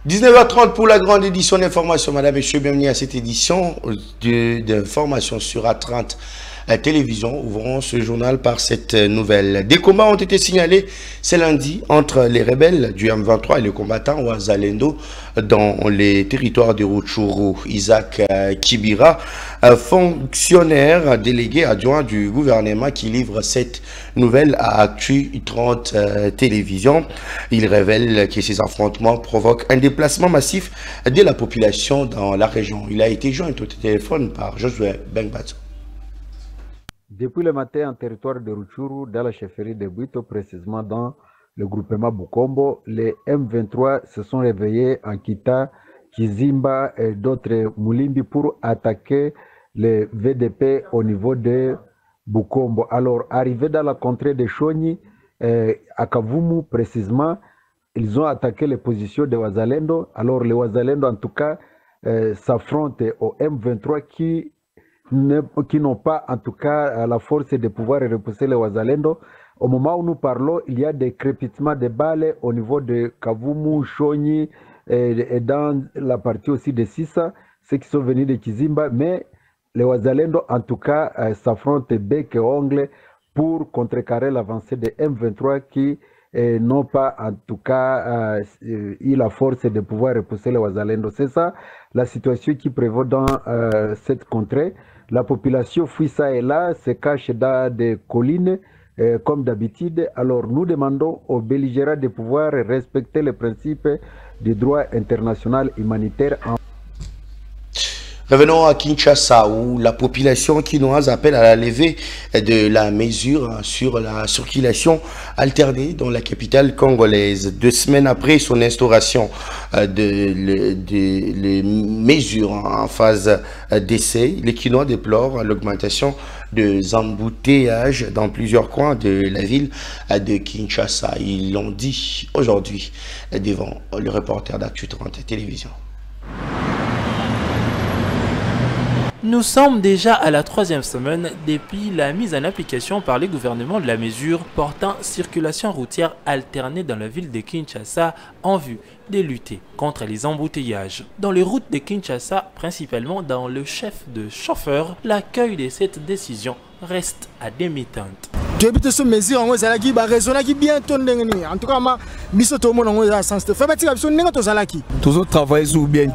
19h30 pour la grande édition d'information. Madame, Messieurs, bienvenue à cette édition d'information sur A30 Télévision. Ouvrons ce journal par cette nouvelle. Des combats ont été signalés ce lundi entre les rebelles du M23 et les combattants Wazalendo dans les territoires de Rutshuru. Isaac Kibira, fonctionnaire délégué adjoint du gouvernement qui livre cette nouvelle à Actu 30 Télévision. Il révèle que ces affrontements provoquent un déplacement massif de la population dans la région. Il a été joint au téléphone par Josué Bengbatso. Depuis le matin en territoire de Rutshuru, dans la chefferie de Bwito, précisément dans le groupement Bukombo, les M23 se sont réveillés en quittant Kizimba et d'autres Moulimbi pour attaquer les VDP au niveau de Bukombo. Alors, arrivés dans la contrée de Shonyi, à Kavumu précisément, ils ont attaqué les positions de Wazalendo. Alors, les Wazalendo, en tout cas, s'affrontent aux M23 qui n'ont pas, en tout cas, la force de pouvoir repousser les Wazalendo. Au moment où nous parlons, il y a des crépitements de balles au niveau de Kavumu, Shonyi et dans la partie aussi de Sissa, ceux qui sont venus de Kizimba, mais les Wazalendo, en tout cas, s'affrontent bec et ongle pour contrecarrer l'avancée des M23 qui n'ont pas, en tout cas, eu la force de pouvoir repousser les Wazalendo. C'est ça la situation qui prévaut dans cette contrée. La population fuit ça et là, se cache dans des collines, comme d'habitude. Alors, nous demandons aux belligérants de pouvoir respecter les principes du droit international humanitaire. Revenons à Kinshasa où la population quinoise appelle à la levée de la mesure sur la circulation alternée dans la capitale congolaise. 2 semaines après son instauration les mesures en phase d'essai, les Quinois déplorent l'augmentation des embouteillages dans plusieurs coins de la ville de Kinshasa. Ils l'ont dit aujourd'hui devant le reporter d'Actu 30 Télévision. Nous sommes déjà à la 3e semaine depuis la mise en application par les gouvernements de la mesure portant circulation routière alternée dans la ville de Kinshasa en vue de lutter contre les embouteillages. Dans les routes de Kinshasa, principalement dans le chef de chauffeur, l'accueil de cette décision reste à demi-teinte. Depuis ce mesure, on a dit raisonnable bien en tout cas, biso tout le monde a sens de faire tous autres travaillent sur bien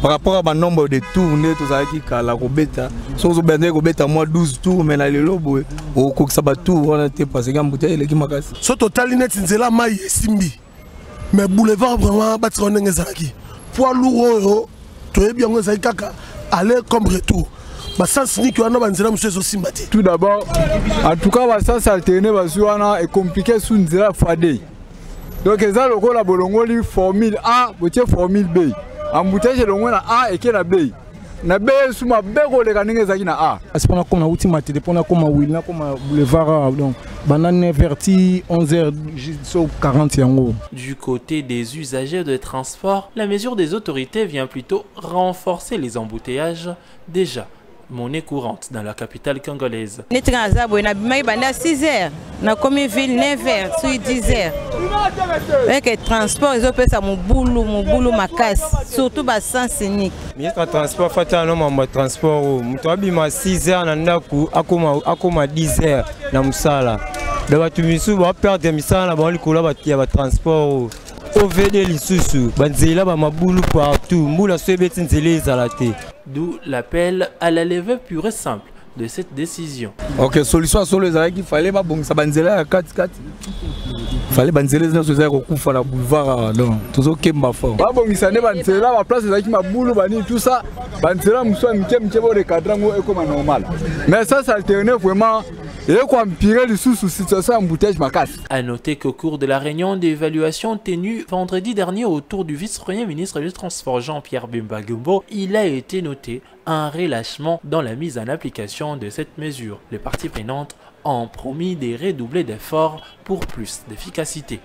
par rapport à nombre de tournées, tous qui la robeta, sans oublier robeta moi 12 tours mais là le lobo au coq sabatou on a été passé en bouteille les qui magas. So total net nzela mai simbi. Mais boulevard vraiment battre on ngezaki. Poids lourd to bien ngezaki kaka aller comme retour. Tout d'abord, en tout cas, le sens alterné est compliqué sous une fadé. Donc, les gens qui ont formule A, formule B. En bouteille, le A et qui est la B. Na B, sous ma B, on A. C'est pour qu'on a ultimate, pour qu'on a Will, comme boulevard, donc, banane verti 11h, 40 euros. Du côté des usagers de transport, la mesure des autorités vient plutôt renforcer les embouteillages déjà monnaie courante dans la capitale congolaise. Nous sommes à 6 heures, nous sommes comme ville 9 heures, 10 heures. Avec le transport, ils ont fait ça, mon boulot, ma casse, surtout le sens unique. Le transport, il faut un transport. Nous sommes à 6 heures, nous sommes à 10 heures. Nous sommes à perdre le transport. D'où l'appel à la levée pure et simple de cette décision. Ok, solution sur les arrêts qu'il fallait pas bon ça banzela à 4-4. Il fallait banzela dans ce arrêt au la boulevard donc tout OK m'a fort. Pas bon ça ne banzela la place là qui m'a boulou bani tout ça banzela m'so m'ke bo recadrer ngo comme normal. Mais ça alterné vraiment et quoi empirer le sous-situation embouteillage ma casse. À noter qu'au cours de la réunion d'évaluation tenue vendredi dernier autour du vice-premier ministre du Transport Jean-Pierre Bemba Gumbo, il a été noté un relâchement dans la mise en application de cette mesure. Les parties prenantes ont promis de redoubler d'efforts pour plus d'efficacité.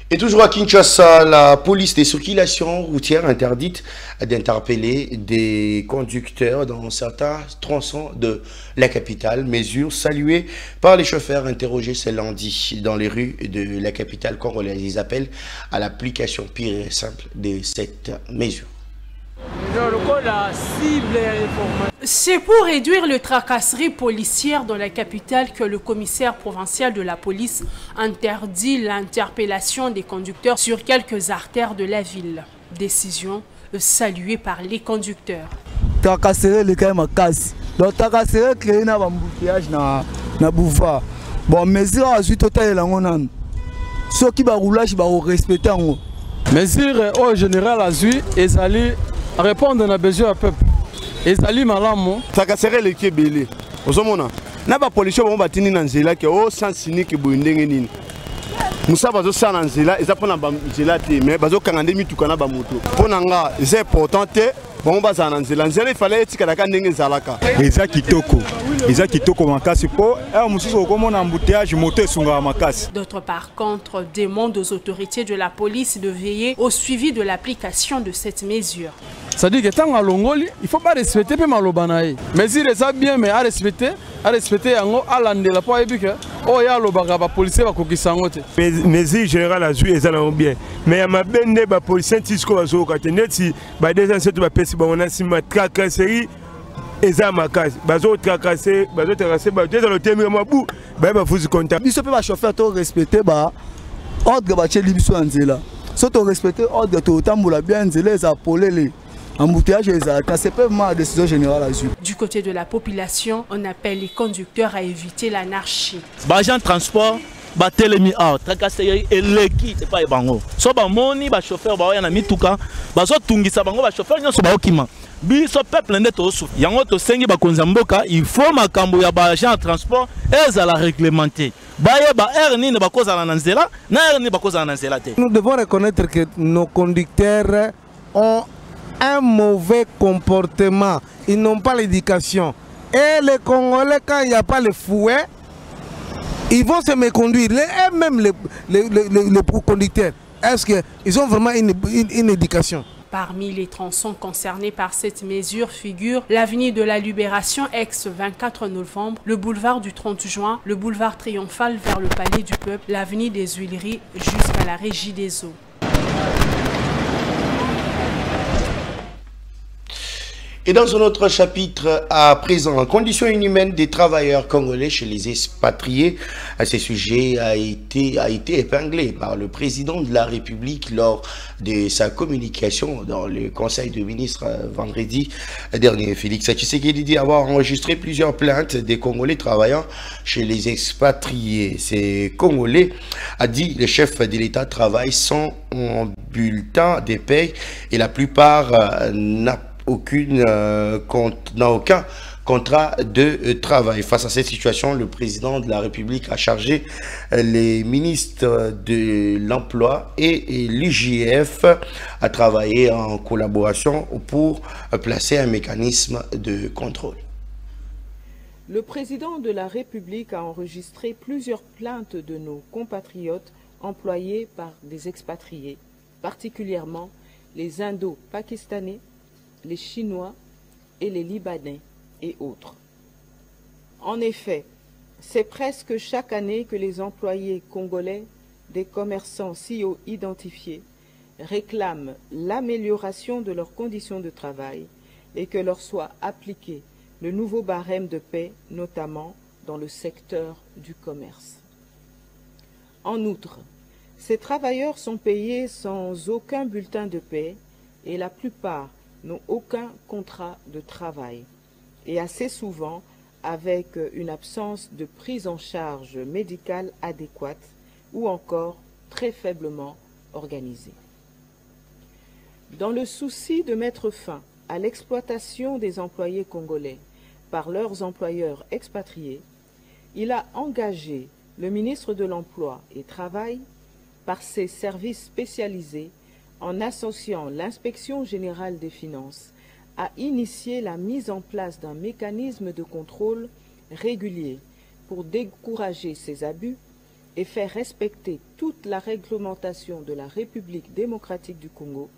Et toujours à Kinshasa, la police des circulations routières interdite d'interpeller des conducteurs dans certains tronçons de la capitale. Mesure saluée par les chauffeurs interrogés ce lundi dans les rues de la capitale congolaise. Ils appellent à l'application pure et simple de cette mesure. C'est pour réduire les tracasseries policières dans la capitale que le commissaire provincial de la police interdit l'interpellation des conducteurs sur quelques artères de la ville. Décision saluée par les conducteurs. Tracasserie les quand même casse. Donc tracasserie créer un embouteillage na boulevard. Bon mesure à suite total la ngonan. Ceux qui va roulage va respecter en mesure au général à suite et aller répondre à besoin du peuple. Ezali malamu takasere leki ebele ozomona na ba polisi ba batini na nzela ke o sansini ke boindenge nini musa bazo sana nzela eza pona ba nzela te mais bazo kangande mituka na ba moto pona nga c'est important te bon baza na nzela nzela ifale etika daka ndenge zalaka eza kitoko makasi po mususu okomona embouteillage moto esunga makasi. D'autre part contre demande aux autorités de la police de veiller au suivi de l'application de cette mesure. C'est-à-dire que tant à Longoli, il ne faut pas respecter les malobanaï. Mais si ça bien, mais à respecter yango à l'andela pour épique. Oh ya lo bagaba policier va kokisangote. Mais général a joué ça bien. Mais à ma bende ba policier tisco bazo kateneti ba des ancêtres ba pesi ba on a sima tracasserie eza makasi bazo tracasser ba des dans le thème mabu ba fuzi comptable. Biso pe ba chauffeur to respecter ba ordre ba cheli biso anzela. So to respecter ordre to tambola bien nzela za polele. C'est pas ma décision générale à suivre. Du côté de la population, on appelle les conducteurs à éviter l'anarchie. Bagent transport, batelemi out, tracasserie et leki, c'est pas bango. So ba moni ba chauffeur ba yana mituka, ba zo tungisa bango ba chauffeur nyoso ba okima. Biso peuple nde to su. Yango to sengi ba konzamboka, il faut makambo ya ba agent transport et à la réglementer. Baye ba erni ne ba kozala na nzela, na erni ba kozala na nzela te. Nous devons reconnaître que nos conducteurs ont un mauvais comportement, ils n'ont pas l'éducation. Et les Congolais, quand il n'y a pas le fouet, ils vont se méconduire. Et même les conducteurs, est-ce qu'ils ont vraiment une éducation? Parmi les tronçons concernés par cette mesure figurent l'avenue de la Libération ex-24 novembre, le boulevard du 30 juin, le boulevard Triomphal vers le Palais du Peuple, l'avenue des Huileries jusqu'à la Régie des Eaux. Et dans un autre chapitre, à présent, conditions inhumaines des travailleurs congolais chez les expatriés, ce sujet a été épinglé par le président de la République lors de sa communication dans le Conseil des ministres vendredi dernier. Félix Tshisekedi dit avoir enregistré plusieurs plaintes des Congolais travaillant chez les expatriés. Ces Congolais, a dit le chef de l'État, travaillent sans bulletin de paie et la plupart n'a aucun contrat de travail. Face à cette situation, le président de la République a chargé les ministres de l'Emploi et l'IGF à travailler en collaboration pour placer un mécanisme de contrôle. Le président de la République a enregistré plusieurs plaintes de nos compatriotes employés par des expatriés, particulièrement les Indo-Pakistanais, les Chinois et les Libanais et autres. En effet, c'est presque chaque année que les employés congolais des commerçants si haut identifiés réclament l'amélioration de leurs conditions de travail et que leur soit appliqué le nouveau barème de paie, notamment dans le secteur du commerce. En outre, ces travailleurs sont payés sans aucun bulletin de paie et la plupart n'ont aucun contrat de travail et assez souvent avec une absence de prise en charge médicale adéquate ou encore très faiblement organisée. Dans le souci de mettre fin à l'exploitation des employés congolais par leurs employeurs expatriés, il a engagé le ministre de l'Emploi et Travail par ses services spécialisés en associant l'inspection générale des finances à initier la mise en place d'un mécanisme de contrôle régulier pour décourager ces abus et faire respecter toute la réglementation de la République démocratique du Congo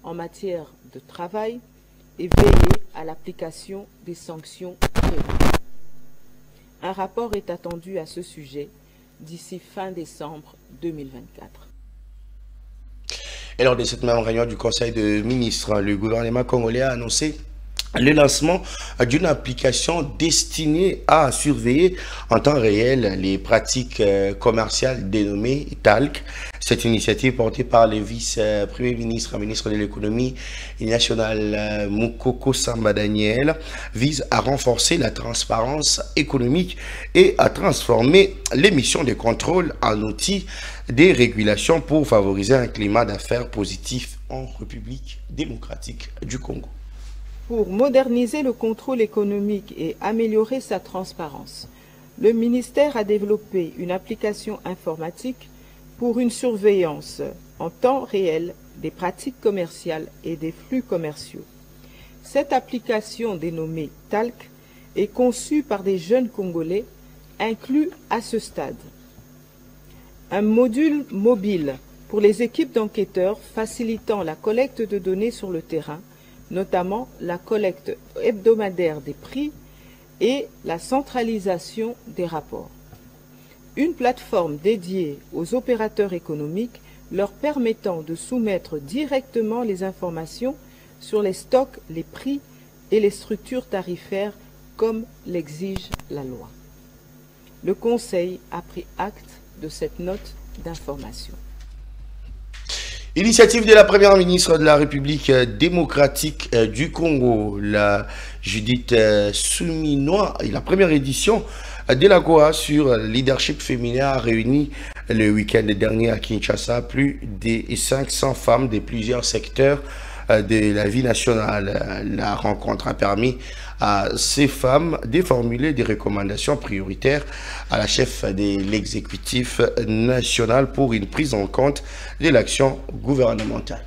en matière de travail et veiller à l'application des sanctions prévues. Un rapport est attendu à ce sujet d'ici fin décembre 2024. Et lors de cette même réunion du Conseil des ministres, le gouvernement congolais a annoncé le lancement d'une application destinée à surveiller en temps réel les pratiques commerciales dénommées TALC. Cette initiative portée par le vice-premier ministre, ministre de l'économie nationale Moukoko Samba Daniel vise à renforcer la transparence économique et à transformer les missions de contrôle en outils de régulation pour favoriser un climat d'affaires positif en République démocratique du Congo. Pour moderniser le contrôle économique et améliorer sa transparence, le ministère a développé une application informatique pour une surveillance en temps réel des pratiques commerciales et des flux commerciaux. Cette application dénommée TALC est conçue par des jeunes Congolais inclus à ce stade. Un module mobile pour les équipes d'enquêteurs facilitant la collecte de données sur le terrain, notamment la collecte hebdomadaire des prix et la centralisation des rapports. Une plateforme dédiée aux opérateurs économiques leur permettant de soumettre directement les informations sur les stocks, les prix et les structures tarifaires comme l'exige la loi. Le Conseil a pris acte de cette note d'information. Initiative de la première ministre de la République démocratique du Congo, la Judith Suminwa, et la première édition de la GOA sur le leadership féminin a réuni le week-end dernier à Kinshasa plus de 500 femmes de plusieurs secteurs de la vie nationale. La rencontre a permis à ces femmes de formuler des recommandations prioritaires à la chef de l'exécutif national pour une prise en compte de l'action gouvernementale.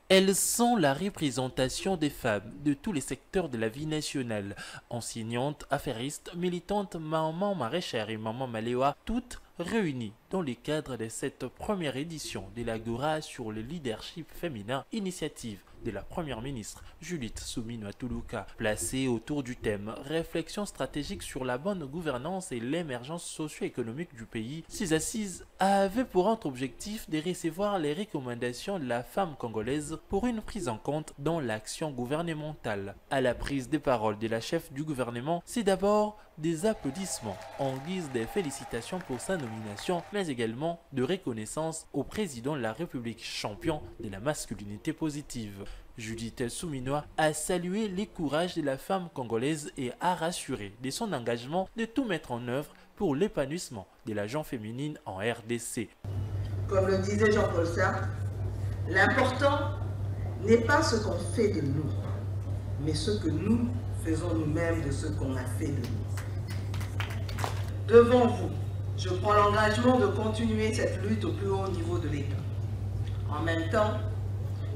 Elles sont la représentation des femmes de tous les secteurs de la vie nationale. Enseignantes, affairistes, militantes, maman maraîchère et maman maléwa, toutes réunies dans le cadre de cette première édition de l'Agora sur le leadership féminin, initiative de la première ministre Judith Suminwa Tuluka, placée autour du thème « Réflexion stratégique sur la bonne gouvernance et l'émergence socio-économique du pays ». Ces assises avaient pour autre objectif de recevoir les recommandations de la femme congolaise pour une prise en compte dans l'action gouvernementale. À la prise de parole de la chef du gouvernement, c'est d'abord des applaudissements en guise de félicitations pour sa nomination, mais également de reconnaissance au président de la République, champion de la masculinité positive. Judith Suminwa a salué les courages de la femme congolaise et a rassuré de son engagement de tout mettre en œuvre pour l'épanouissement de la gente féminine en RDC. Comme le disait Jean-Paul Sartre, l'important n'est pas ce qu'on fait de nous, mais ce que nous faisons nous-mêmes de ce qu'on a fait de nous. Devant vous, je prends l'engagement de continuer cette lutte au plus haut niveau de l'État. En même temps,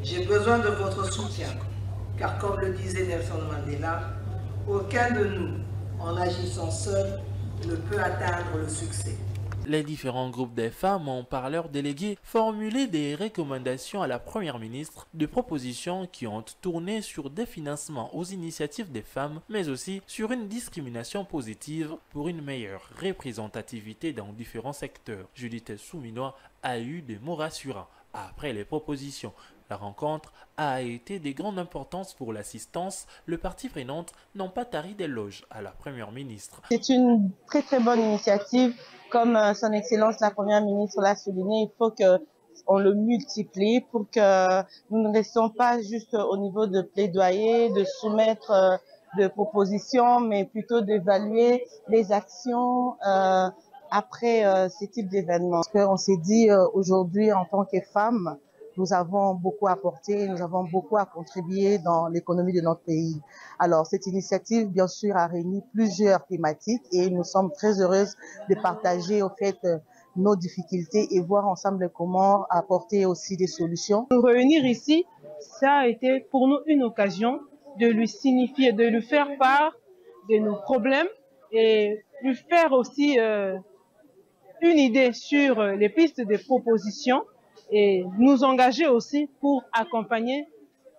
j'ai besoin de votre soutien, car comme le disait Nelson Mandela, aucun de nous, en agissant seul, ne peut atteindre le succès. Les différents groupes des femmes ont par leurs délégués formulé des recommandations à la première ministre, des propositions qui ont tourné sur des financements aux initiatives des femmes, mais aussi sur une discrimination positive pour une meilleure représentativité dans différents secteurs. Judith Suminwa a eu des mots rassurants après les propositions. La rencontre a été de grande importance pour l'assistance. Le parti prenante n'ont pas tari d'éloges à la première ministre. C'est une très bonne initiative. Comme son Excellence la Première ministre l'a souligné, il faut qu'on le multiplie pour que nous ne restions pas juste au niveau de plaidoyer, de soumettre de propositions, mais plutôt d'évaluer les actions après ce type d'événements. On s'est dit aujourd'hui en tant que femmes, nous avons beaucoup apporté, nous avons beaucoup à contribuer dans l'économie de notre pays. Alors, cette initiative, bien sûr, a réuni plusieurs thématiques et nous sommes très heureuses de partager, au fait, nos difficultés et voir ensemble comment apporter aussi des solutions. Nous réunir ici, ça a été pour nous une occasion de lui signifier, de lui faire part de nos problèmes et lui faire aussi une idée sur les pistes de propositions et nous engager aussi pour accompagner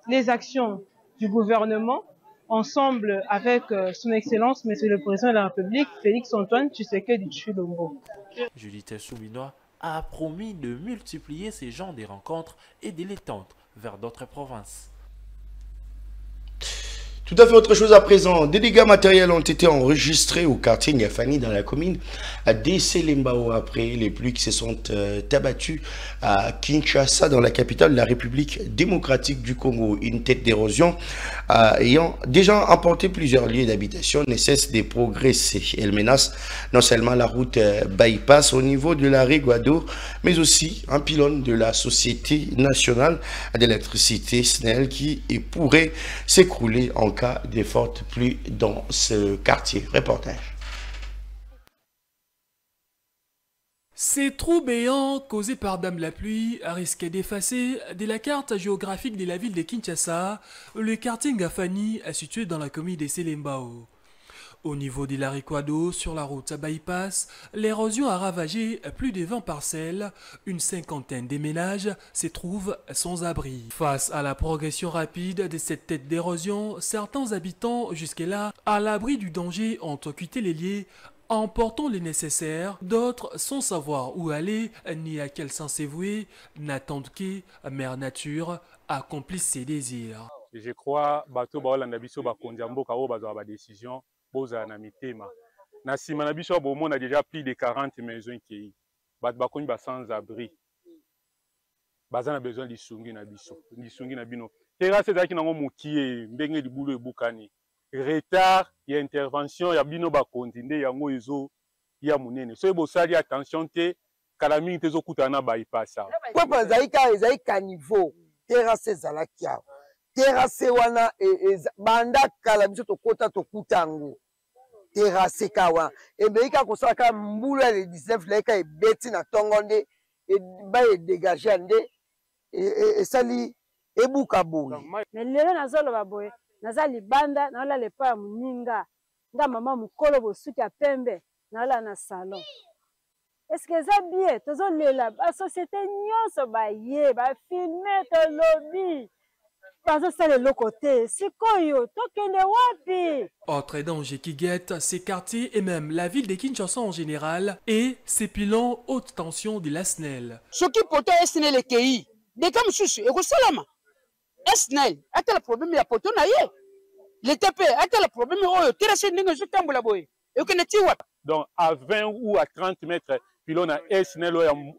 les actions du gouvernement ensemble avec son Excellence, Monsieur le Président de la République, Félix-Antoine Tshisekedi Tshilombo. Judith Souminois a promis de multiplier ces genres de rencontres et de l'étendre vers d'autres provinces. Tout à fait autre chose à présent. Des dégâts matériels ont été enregistrés au quartier Niafani dans la commune d'Esselembao après les pluies qui se sont abattues à Kinshasa dans la capitale de la République démocratique du Congo. Une tête d'érosion ayant déjà emporté plusieurs lieux d'habitation ne cesse de progresser. Elle menace non seulement la route bypass au niveau de la Guado, mais aussi un pylône de la Société nationale d'électricité SNEL qui pourrait s'écrouler en cas de fortes pluies dans ce quartier. Reportage. Ces trous béants causés par Dame la pluie risquaient d'effacer de la carte géographique de la ville de Kinshasa le quartier Ngafani situé dans la commune d'Esselembao. Au niveau de la Guado, sur la route bypass, l'érosion a ravagé plus de 20 parcelles. Une cinquantaine de ménages se trouvent sans abri. Face à la progression rapide de cette tête d'érosion, certains habitants jusque-là à l'abri du danger ont quitté les lieux en portant les nécessaires. D'autres, sans savoir où aller ni à quel sens vouer, n'attendent que Mère Nature accomplisse ses désirs. Je crois que les décision. Boza na mitema na sima na biso bo mona déjà plus de 40 maisons qui bat bakoni ba sans abri bazana besoin de sungi na bino terrasse ezaki nango mokie mbenge libulu ebukani retard ya intervention ya bino ba kontinde yango ezo ya munene so ebosali attention te kala mingi tezo kutana ba ipasa kwa bazaika ezaika niveau terrasse ezalaki awa terrasse wana banda kala biso tokota tokutango terrasse kawa ebeika kosaka mbula le 19 laika ebeti na tongo nde ba dégager nde esali ebuka boye mais lelo nazoloba boye naza libanda naola lepa ya muninga nga mama mukolo bosuki ya pembe naola na salon. Est-ce que ça bien tozolela ba société nyonso baye ba filmer to lobby. Autre danger qui guette ces quartiers et même la ville de Kinshasa en général et ces pylônes haute tension de la SNEL. Ce qui peut être SNEL et KI, des cas monsieur, et Rosalama, SNEL, a tel problème, il y a poton aïe. Le TP, a tel problème, il y a tel problème, donc à 20 ou à 30 mètres, pylône à SNEL,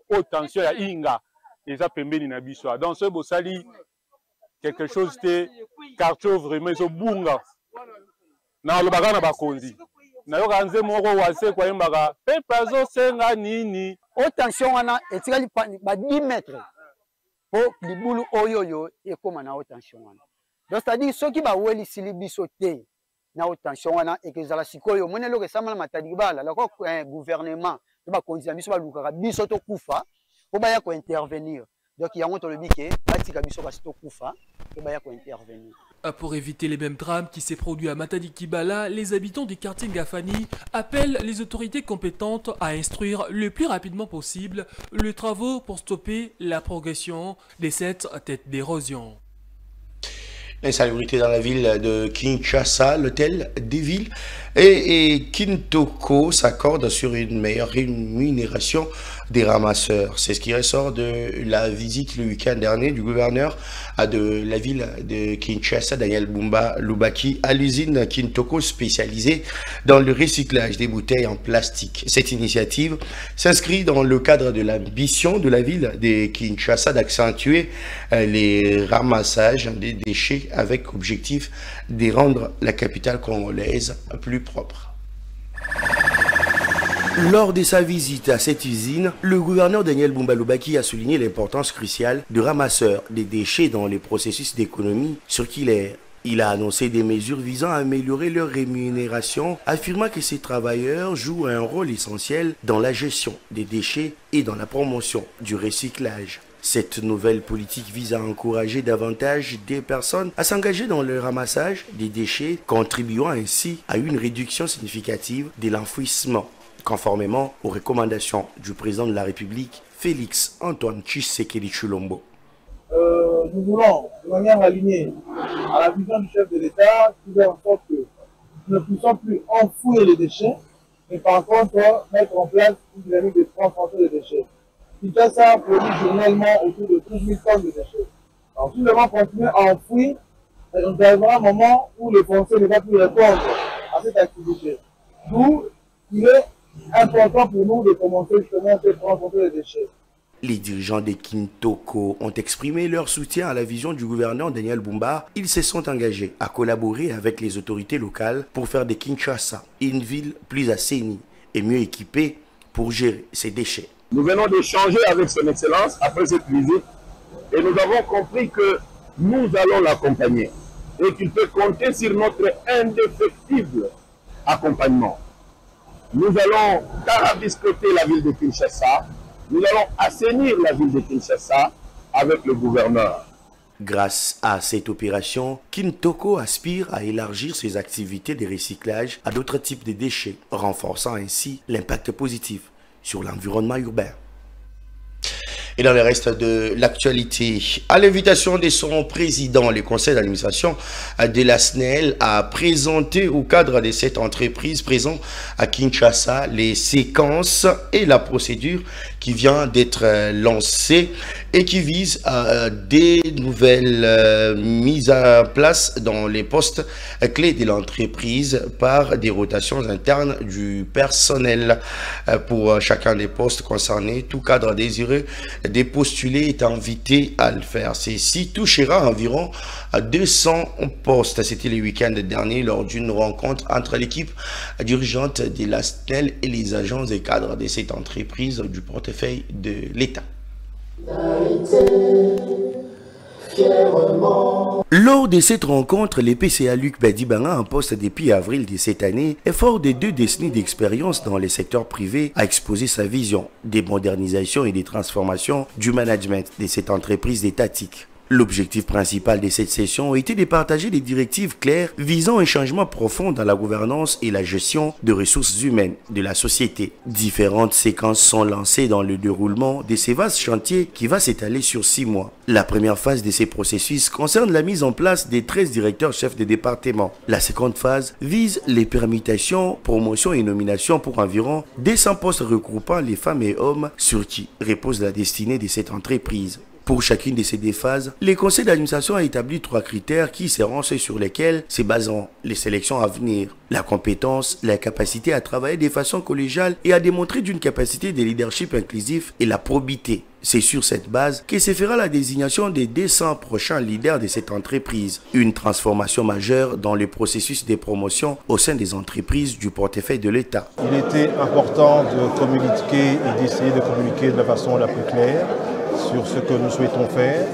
haute tension, il y a Inga, et ça peut mener à Bissau. Dans ce beau sali, quelque chose de quartier vraiment zo bunga na lobaka na bakonzi na yo kanze moko wase kwa yembaka pepa zo senga nini tension wana etikali ba 10 mètres po libulu oyoyo ekoma na tension wana donc c'est-à-dire ceux qui ba weli sili biso te na tension wana ekezala sikoyo monelo ke samala matadi bala la ko gouvernement ba konzi biso ba lukaka biso to kufa po ba ya ko intervenir. Donc, il y a un Pour éviter les mêmes drames qui s'est produit à Matadi Kibala, les habitants du quartier Ngafani appellent les autorités compétentes à instruire le plus rapidement possible les travaux pour stopper la progression de cette tête d'érosion. L'insalubrité dans la ville de Kinshasa, l'hôtel des villes et Kintoko s'accordent sur une meilleure rémunération des ramasseurs. C'est ce qui ressort de la visite le week-end dernier du gouverneur de la ville de Kinshasa, Daniel Bumba Lubaki, à l'usine Kintoko spécialisée dans le recyclage des bouteilles en plastique. Cette initiative s'inscrit dans le cadre de l'ambition de la ville de Kinshasa d'accentuer les ramassages des déchets avec objectif de rendre la capitale congolaise plus propre. Lors de sa visite à cette usine, le gouverneur Daniel Bumba Lubaki a souligné l'importance cruciale de ramasseurs des déchets dans les processus d'économie circulaire. Il a annoncé des mesures visant à améliorer leur rémunération, affirmant que ces travailleurs jouent un rôle essentiel dans la gestion des déchets et dans la promotion du recyclage. Cette nouvelle politique vise à encourager davantage des personnes à s'engager dans le ramassage des déchets, contribuant ainsi à une réduction significative de l'enfouissement, conformément aux recommandations du président de la République, Félix Antoine Tshisekedi Tshilombo. Nous voulons, de manière alignée à la vision du chef de l'État, faire en sorte que nous ne puissions plus enfouir les déchets, mais par contre mettre en place une dynamique de transformation des déchets. Kinshasa produit journellement autour de 12 000 tonnes de déchets. Alors si nous devons continuer à enfouir, on arrivera un moment où le foncier ne va plus répondre à cette activité. D'où il est important pour nous de commencer justement cette transformation des déchets. Les dirigeants de Kintoko ont exprimé leur soutien à la vision du gouverneur Daniel Bumba. Ils se sont engagés à collaborer avec les autorités locales pour faire de Kinshasa une ville plus assainie et mieux équipée pour gérer ses déchets. Nous venons d'échanger avec son Excellence après cette visite et nous avons compris que nous allons l'accompagner et qu'il peut compter sur notre indéfectible accompagnement. Nous allons tarabiscoter la ville de Kinshasa. Nous allons assainir la ville de Kinshasa avec le gouverneur. Grâce à cette opération, Kintoko aspire à élargir ses activités de recyclage à d'autres types de déchets, renforçant ainsi l'impact positif sur l'environnement urbain. Et dans le reste de l'actualité, à l'invitation de son président, le conseil d'administration de la SNEL a présenté au cadre de cette entreprise présente à Kinshasa les séquences et la procédure qui vient d'être lancée et qui vise à des nouvelles mises en place dans les postes clés de l'entreprise par des rotations internes du personnel. Pour chacun des postes concernés, tout cadre désireux des postulés est invité à le faire. Ceci touchera environ 200 postes. C'était le week-end dernier lors d'une rencontre entre l'équipe dirigeante de la SNEL et les agents et cadres de cette entreprise du portefeuille de l'État. Lors de cette rencontre, le PCA Luc Badibanga, en poste depuis avril de cette année, et fort de 2 décennies d'expérience dans le secteur privé, a exposé sa vision des modernisations et des transformations du management de cette entreprise étatique. L'objectif principal de cette session était de partager des directives claires visant un changement profond dans la gouvernance et la gestion de ressources humaines de la société. Différentes séquences sont lancées dans le déroulement de ces vastes chantiers qui va s'étaler sur 6 mois. La première phase de ces processus concerne la mise en place des 13 directeurs chefs de département. La seconde phase vise les permutations, promotions et nominations pour environ 200 postes regroupant les femmes et hommes sur qui repose la destinée de cette entreprise. Pour chacune de ces 2 phases, le conseil d'administration a établi 3 critères qui seront ceux sur lesquels se baseront les sélections à venir. La compétence, la capacité à travailler de façon collégiale et à démontrer d'une capacité de leadership inclusif et la probité. C'est sur cette base que se fera la désignation des 200 prochains leaders de cette entreprise. Une transformation majeure dans le processus de promotion au sein des entreprises du portefeuille de l'État. Il était important de communiquer et d'essayer de communiquer de la façon la plus claire sur ce que nous souhaitons faire.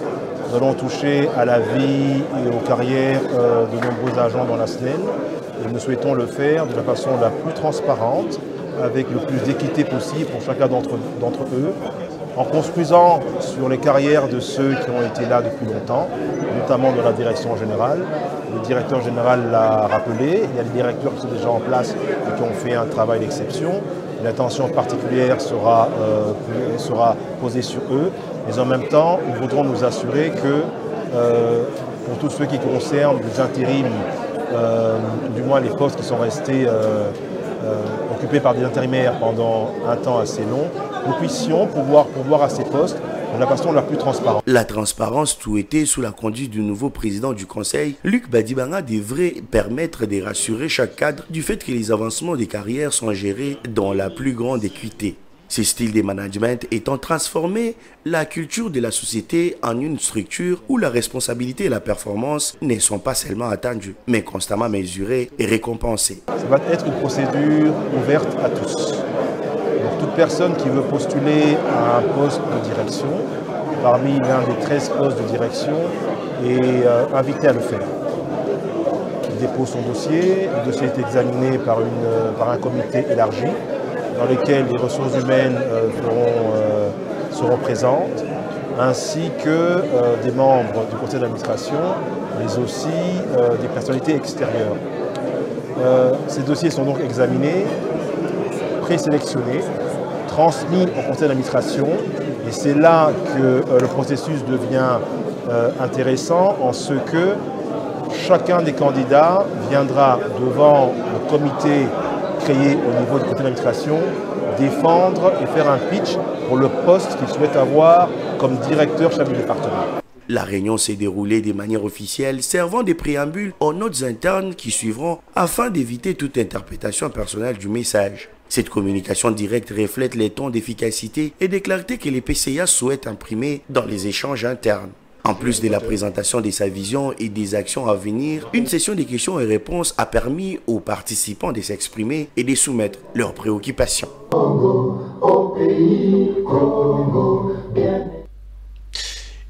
Nous allons toucher à la vie et aux carrières de nombreux agents dans la SNEL et nous souhaitons le faire de la façon la plus transparente, avec le plus d'équité possible pour chacun d'entre eux, en construisant sur les carrières de ceux qui ont été là depuis longtemps, notamment de la direction générale. Le directeur général l'a rappelé, il y a des directeurs qui sont déjà en place et qui ont fait un travail d'exception. Une attention particulière sera posée sur eux, mais en même temps, nous voudrons nous assurer que pour tous ceux qui concernent les intérims, du moins les postes qui sont restés occupés par des intérimaires pendant un temps assez long, nous puissions pouvoir à ces postes de la façon la plus transparente. La transparence souhaitée sous la conduite du nouveau président du conseil, Luc Badibanga, devrait permettre de rassurer chaque cadre du fait que les avancements des carrières sont gérés dans la plus grande équité. Ce style de management étant transformé la culture de la société en une structure où la responsabilité et la performance ne sont pas seulement attendues, mais constamment mesurées et récompensées. Ça va être une procédure ouverte à tous. Donc toute personne qui veut postuler à un poste de direction, parmi l'un des 13 postes de direction, est invité à le faire. Il dépose son dossier, le dossier est examiné par un comité élargi, dans lesquels les ressources humaines seront présentes. ainsi que des membres du conseil d'administration, mais aussi des personnalités extérieures. Ces dossiers sont donc examinés, présélectionnés, transmis au conseil d'administration, et c'est là que le processus devient intéressant en ce que chacun des candidats viendra devant le comité créé au niveau du conseil d'administration défendre et faire un pitch pour le poste qu'il souhaite avoir comme directeur chef du département. La réunion s'est déroulée de manière officielle, servant de préambule aux notes internes qui suivront afin d'éviter toute interprétation personnelle du message. Cette communication directe reflète les tons d'efficacité et de clarté que les PCA souhaitent imprimer dans les échanges internes. En plus de la présentation de sa vision et des actions à venir, une session de questions et réponses a permis aux participants de s'exprimer et de soumettre leurs préoccupations.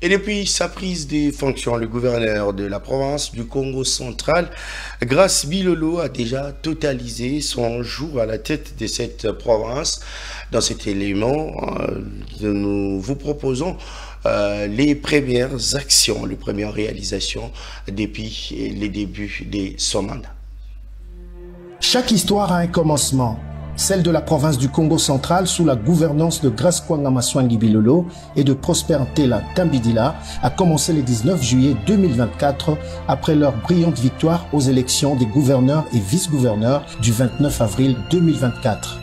Et depuis sa prise de fonction, le gouverneur de la province du Congo central, Grace Bilolo, a déjà totalisé son jour à la tête de cette province. Dans cet élément, nous vous proposons les premières actions, les premières réalisations depuis les débuts de son mandat. Chaque histoire a un commencement. Celle de la province du Congo central sous la gouvernance de Grace Kwanga Maswangi Bilolo et de Prosper Ntela Tambidila a commencé le 19 juillet 2024 après leur brillante victoire aux élections des gouverneurs et vice-gouverneurs du 29 avril 2024.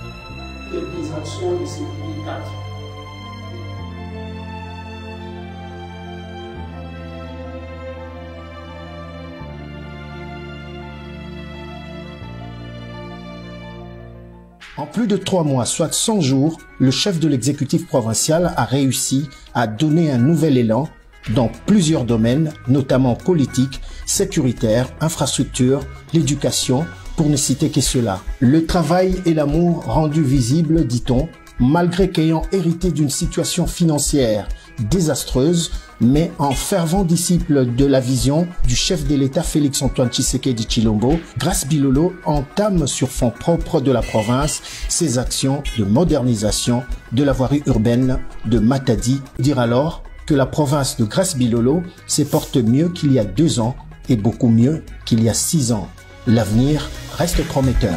En plus de 3 mois, soit 100 jours, le chef de l'exécutif provincial a réussi à donner un nouvel élan dans plusieurs domaines, notamment politiques, sécuritaires, infrastructures, l'éducation, pour ne citer que cela. Le travail et l'amour rendus visibles, dit-on, malgré qu'ayant hérité d'une situation financière désastreuse, mais en fervent disciple de la vision du chef de l'État Félix-Antoine Tshisekedi Tshilombo, Grace Bilolo entame sur fonds propres de la province ses actions de modernisation de la voirie urbaine de Matadi. Dire alors que la province de Grace Bilolo se porte mieux qu'il y a 2 ans et beaucoup mieux qu'il y a 6 ans. L'avenir reste prometteur.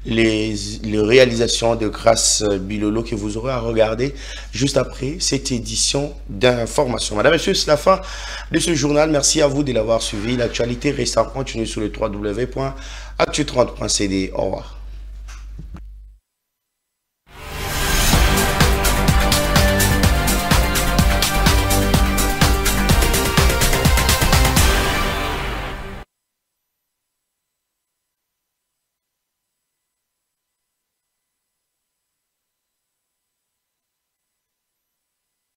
Les réalisations de Grace Bilolo que vous aurez à regarder juste après cette édition d'information. Madame, Monsieur, c'est la fin de ce journal. Merci à vous de l'avoir suivi. L'actualité reste en continu sur le www.actu30.cd. Au revoir.